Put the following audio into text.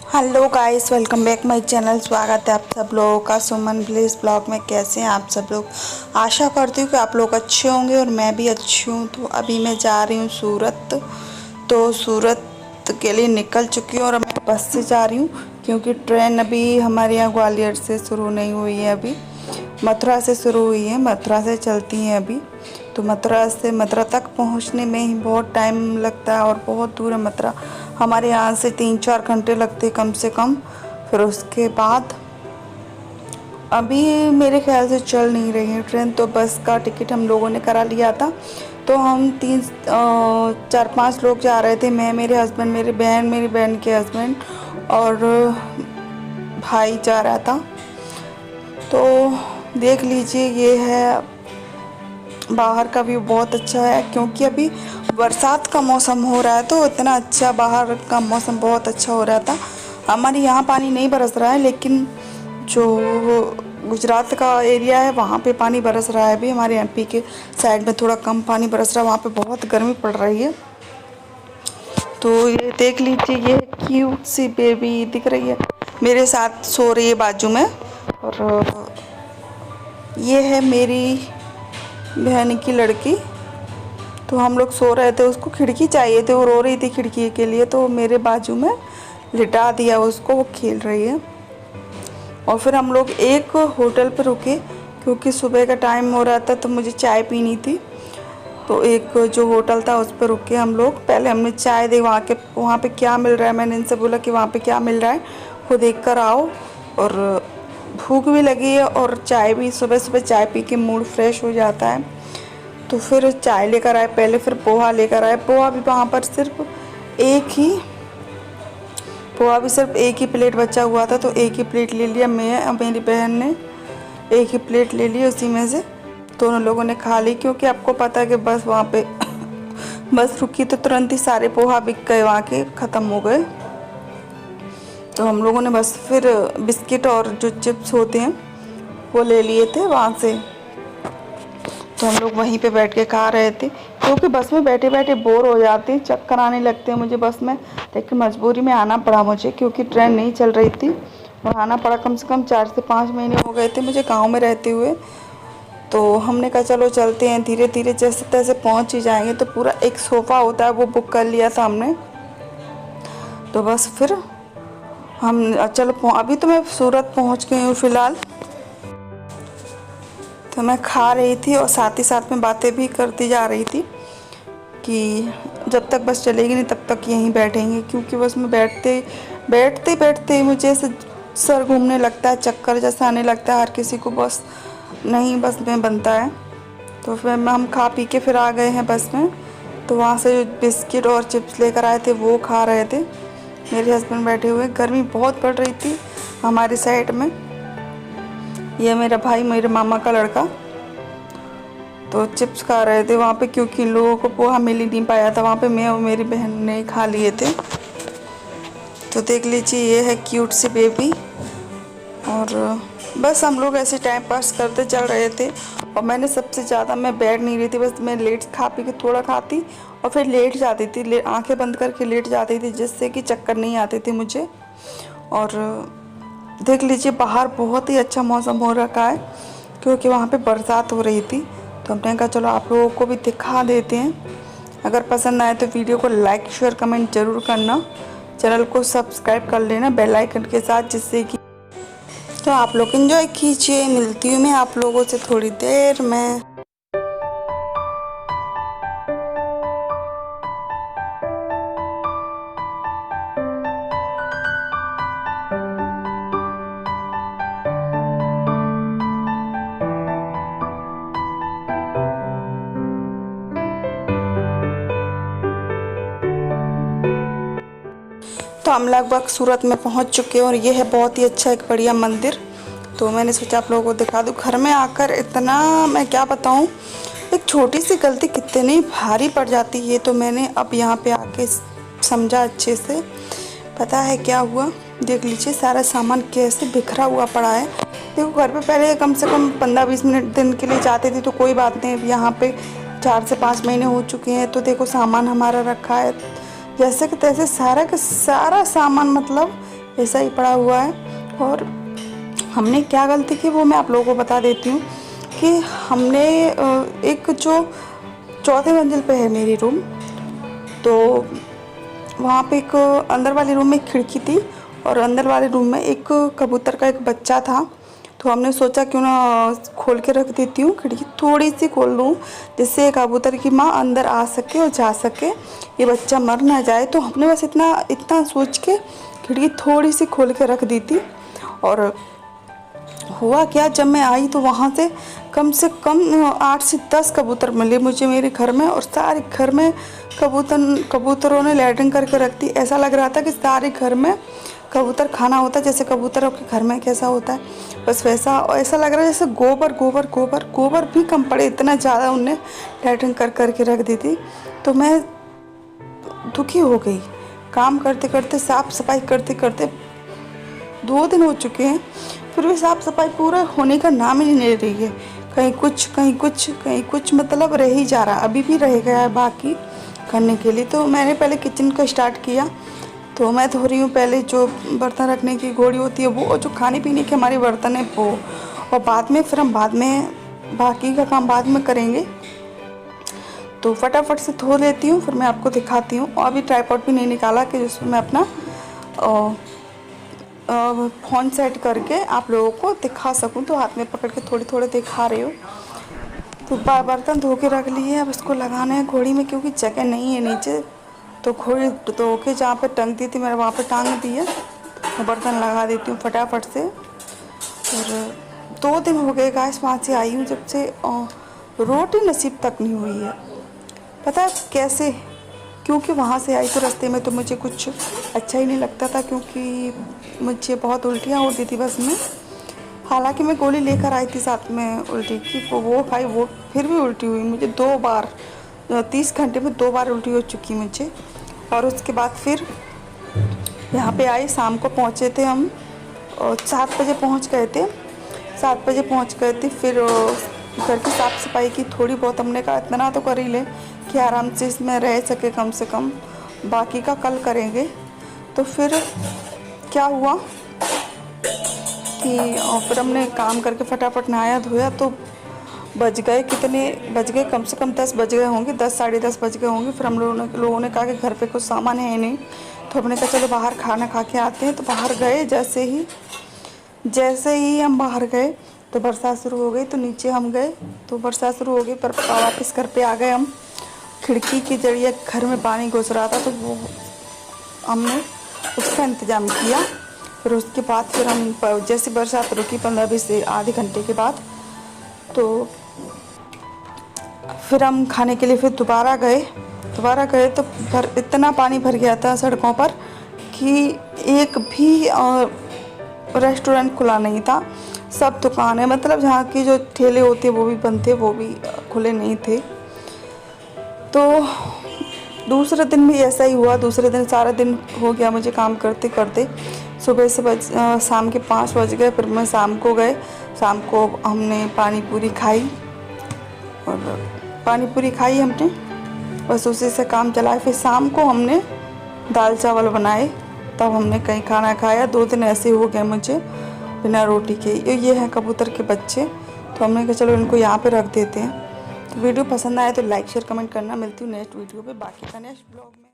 Hello guys, welcome back my channel. स्वागत है आप सब लोगों का सुमन ब्लिस ब्लॉग में। कैसे हैं आप सब लोग? आशा करती हूँ कि आप लोग अच्छे होंगे और मैं भी अच्छी हूँ। तो अभी मैं जा रही हूँ सूरत। तो सूरत के लिए निकल चुकी हूँ और मैं बस से जा रही हूँ क्योंकि ट्रेन अभी हमारे यहाँ ग्वालियर से शुरू नहीं हुई है। अभी मथुरा से शुरू हुई है, मथुरा से चलती हैं अभी। तो मथुरा तक पहुँचने में ही बहुत टाइम लगता है और बहुत दूर है मथुरा। हमारे यहाँ से 3-4 घंटे लगते कम से कम। फिर उसके बाद अभी मेरे ख्याल से चल नहीं रही है ट्रेन। तो बस का टिकट हम लोगों ने करा लिया था। तो हम 4-5 लोग जा रहे थे। मैं, मेरे हस्बैंड, मेरी बहन के हस्बैंड और भाई जा रहा था। तो देख लीजिए, ये है बाहर का व्यू। बहुत अच्छा है क्योंकि अभी बरसात का मौसम हो रहा है। तो इतना अच्छा बाहर का मौसम बहुत अच्छा हो रहा था। हमारे यहाँ पानी नहीं बरस रहा है, लेकिन जो गुजरात का एरिया है वहाँ पे पानी बरस रहा है। अभी हमारे एमपी के साइड में थोड़ा कम पानी बरस रहा है, वहाँ पे बहुत गर्मी पड़ रही है। तो ये देख लीजिए, ये क्यूट सी बेबी दिख रही है, मेरे साथ सो रही है बाजू में। और ये है मेरी बहन की लड़की। तो हम लोग सो रहे थे, उसको खिड़की चाहिए थी, वो रो रही थी खिड़की के लिए। तो मेरे बाजू में लिटा दिया उसको, वो खेल रही है। और फिर हम लोग एक होटल पर रुके क्योंकि सुबह का टाइम हो रहा था तो मुझे चाय पीनी थी। तो एक जो होटल था उस पर रुके हम लोग। पहले हमने चाय दी, वहाँ पे क्या मिल रहा है, मैंने इनसे बोला कि वहाँ पे क्या मिल रहा है वो देख कर आओ। और भूख भी लगी है और चाय भी, सुबह सुबह चाय पी के मूड फ्रेश हो जाता है। तो फिर चाय लेकर आए पहले, फिर पोहा लेकर आए। पोहा भी वहाँ पर सिर्फ एक ही प्लेट बचा हुआ था, तो एक ही प्लेट ले लिया। मैं और मेरी बहन ने एक ही प्लेट ले ली, उसी में से दोनों लोगों ने खा ली। क्योंकि आपको पता है कि बस वहाँ पे बस रुकी तो तुरंत ही सारे पोहा बिक गए, वहाँ के ख़त्म हो गए। तो हम लोगों ने बस फिर बिस्किट और जो चिप्स होते हैं वो ले लिए थे वहाँ से। तो हम लोग वहीं पे बैठ के खा रहे थे क्योंकि बस में बैठे बैठे बोर हो जाते हैं, चक्कर आने लगते हैं मुझे बस में। लेकिन मजबूरी में आना पड़ा मुझे क्योंकि ट्रेन नहीं चल रही थी और आना पड़ा। कम से कम 4 से 5 महीने हो गए थे मुझे गांव में रहते हुए। तो हमने कहा चलो चलते हैं, धीरे धीरे जैसे तैसे पहुंच ही जाएंगे। तो पूरा एक सोफ़ा होता है वो बुक कर लिया था हमने। तो बस फिर हम चलो, अभी तो मैं सूरत पहुँच गई हूँ फ़िलहाल। तो मैं खा रही थी और साथ ही साथ में बातें भी करती जा रही थी कि जब तक बस चलेगी नहीं तब तक यहीं बैठेंगे। क्योंकि बस में बैठते मुझे ऐसे सर घूमने लगता है, चक्कर जैसा आने लगता है। हर किसी को बस नहीं बस में बनता है। तो फिर हम खा पी के फिर आ गए हैं बस में। तो वहाँ से जो बिस्किट और चिप्स लेकर आए थे वो खा रहे थे मेरे हस्बैंड बैठे हुए। गर्मी बहुत पड़ रही थी हमारी साइड में। ये मेरा भाई, मेरे मामा का लड़का, तो चिप्स खा रहे थे वहाँ पे क्योंकि इन लोगों को पोहा मिल ही नहीं पाया था वहाँ पे। मैं और मेरी बहन ने खा लिए थे। तो देख लीजिए, ये है क्यूट सी बेबी। और बस हम लोग ऐसे टाइम पास करते चल रहे थे। और मैंने सबसे ज़्यादा, मैं बैठ नहीं रही थी, बस मैं लेट खा पी के थोड़ा खाती और फिर लेट जाती थी, आंखें बंद करके लेट जाती थी जिससे कि चक्कर नहीं आते थे मुझे। और देख लीजिए, बाहर बहुत ही अच्छा मौसम हो रखा है क्योंकि वहाँ पे बरसात हो रही थी। तो हमने कहा चलो आप लोगों को भी दिखा देते हैं। अगर पसंद आए तो वीडियो को लाइक शेयर कमेंट ज़रूर करना। चैनल को सब्सक्राइब कर लेना बेल आइकन के साथ, जिससे कि तो आप लोग एंजॉय कीजिए। मिलती हूँ मैं आप लोगों से थोड़ी देर में। तो हम लगभग सूरत में पहुंच चुके हैं और ये है बहुत ही अच्छा एक बढ़िया मंदिर। तो मैंने सोचा आप लोगों को दिखा दूँ। घर में आकर इतना, मैं क्या बताऊं, एक छोटी सी गलती कितनी भारी पड़ जाती है। तो मैंने अब यहाँ पे आके समझा अच्छे से। पता है क्या हुआ? देख लीजिए, सारा सामान कैसे बिखरा हुआ पड़ा है। देखो, घर पे पहले कम से कम 15-20 मिनट दिन के लिए जाते थे तो कोई बात नहीं। यहाँ पे 4 से 5 महीने हो चुके हैं। तो देखो, सामान हमारा रखा है जैसे कि तैसे, सारा का सारा सामान मतलब ऐसा ही पड़ा हुआ है। और हमने क्या गलती की वो मैं आप लोगों को बता देती हूँ कि हमने एक जो चौथे मंजिल पे है मेरी रूम, तो वहाँ पे एक अंदर वाले रूम में एक खिड़की थी और अंदर वाले रूम में एक कबूतर का एक बच्चा था। तो हमने सोचा क्यों ना खोल के रख देती हूँ, खिड़की थोड़ी सी खोल दूँ जिससे कबूतर की माँ अंदर आ सके और जा सके, ये बच्चा मर ना जाए। तो हमने बस इतना सोच के खिड़की थोड़ी सी खोल के रख दी थी। और हुआ क्या, जब मैं आई तो वहाँ से कम 8 से 10 कबूतर मिले मुझे मेरे घर में, और सारे घर में कबूतरों ने लैट्रिन करके रख दी। ऐसा लग रहा था कि सारे घर में कबूतर खाना होता है, जैसे कबूतरों के घर में कैसा होता है बस वैसा। और ऐसा लग रहा है जैसे गोबर भी कम पड़े, इतना ज़्यादा उनने लैट्रिन करके रख दी थी। तो मैं दुखी हो गई। काम करते करते, साफ़ सफाई करते करते 2 दिन हो चुके हैं, फिर भी साफ़ सफाई पूरा होने का नाम ही नहीं ले रही है। कहीं कुछ मतलब रह ही जा रहा, अभी भी रह गया है बाकी करने के लिए। तो मैंने पहले किचन को स्टार्ट किया, तो मैं धो रही हूँ पहले जो बर्तन रखने की घोड़ी होती है वो, और जो खाने पीने के हमारे बर्तन है वो, और बाद में फिर हम बाकी का काम बाद में करेंगे। तो फटाफट से धो लेती हूँ, फिर मैं आपको दिखाती हूँ। और अभी ट्राइपॉड भी नहीं निकाला कि जिसमें मैं अपना फ़ोन सेट करके आप लोगों को दिखा सकूं, तो हाथ में पकड़ के थोड़े थोड़े दिखा रही हूँ। तो बर्तन धो के रख लिए, अब इसको लगाना है घोड़ी में, क्योंकि जगह नहीं है नीचे। तो घोड़ी धो के जहाँ पर टंग दी थी मैंने वहाँ पर टांग दी है, तो बर्तन लगा देती हूँ फटाफट से। और 2 दिन हो गए गाइस वहाँ से आई हूँ जब से, रोटी नसीब तक नहीं हुई है। पता है कैसे? क्योंकि वहाँ से आई तो रास्ते में तो मुझे कुछ अच्छा ही नहीं लगता था, क्योंकि मुझे बहुत उल्टियाँ होती थी बस में। हालांकि मैं गोली लेकर आई थी साथ में उल्टी की, वो खाई, वो फिर भी उल्टी हुई मुझे 2 बार, 30 घंटे में 2 बार उल्टी हो चुकी मुझे। और उसके बाद फिर यहाँ पे आई, शाम को पहुँचे थे हम, 7 बजे पहुँच गए थे, 7 बजे पहुँच गए थे। फिर घर की साफ़ सफाई की थोड़ी बहुत, हमने कहा इतना तो कर ही ले कि आराम से इसमें रह सके कम से कम, बाकी का कल करेंगे। तो फिर क्या हुआ कि फिर हमने काम करके फटाफट नहाया धोया, तो बज गए कम से कम 10 बज गए होंगे, 10 साढ़े 10 बज गए होंगे। फिर हम लोगों ने कहा कि घर पे कुछ सामान है नहीं, तो हमने कहा चलो बाहर खाना खा के आते हैं। तो बाहर गए, जैसे ही हम बाहर गए तो बरसात शुरू हो गई। तो नीचे हम गए तो बरसात शुरू हो गई, पर वापस घर पे आ गए हम। खिड़की के जरिए घर में पानी घुस रहा था, तो वो हमने उसका इंतज़ाम किया। फिर उसके बाद फिर हम जैसे बरसात रुकी 15-20 से आधे घंटे के बाद, तो फिर हम खाने के लिए फिर दोबारा गए तो इतना पानी भर गया था सड़कों पर कि एक भी रेस्टोरेंट खुला नहीं था। सब दुकानें, मतलब जहाँ की जो ठेले होते वो भी बंद थे, वो भी खुले नहीं थे। तो दूसरे दिन भी ऐसा ही हुआ। दूसरे दिन सारा दिन हो गया मुझे काम करते करते, सुबह से शाम के 5 बज गए। फिर मैं शाम को हमने पानी पूरी खाई, हमने बस उसी से काम चलाया। फिर शाम को हमने दाल चावल बनाए, तब हमने कहीं खाना खाया। 2 दिन ऐसे हो गए मुझे बिना रोटी के। ये हैं कबूतर के बच्चे, तो हमने कहा चलो इनको यहाँ पे रख देते हैं। तो वीडियो पसंद आए तो लाइक शेयर कमेंट करना। मिलती हूँ नेक्स्ट वीडियो पे, बाकी का नेक्स्ट ब्लॉग में।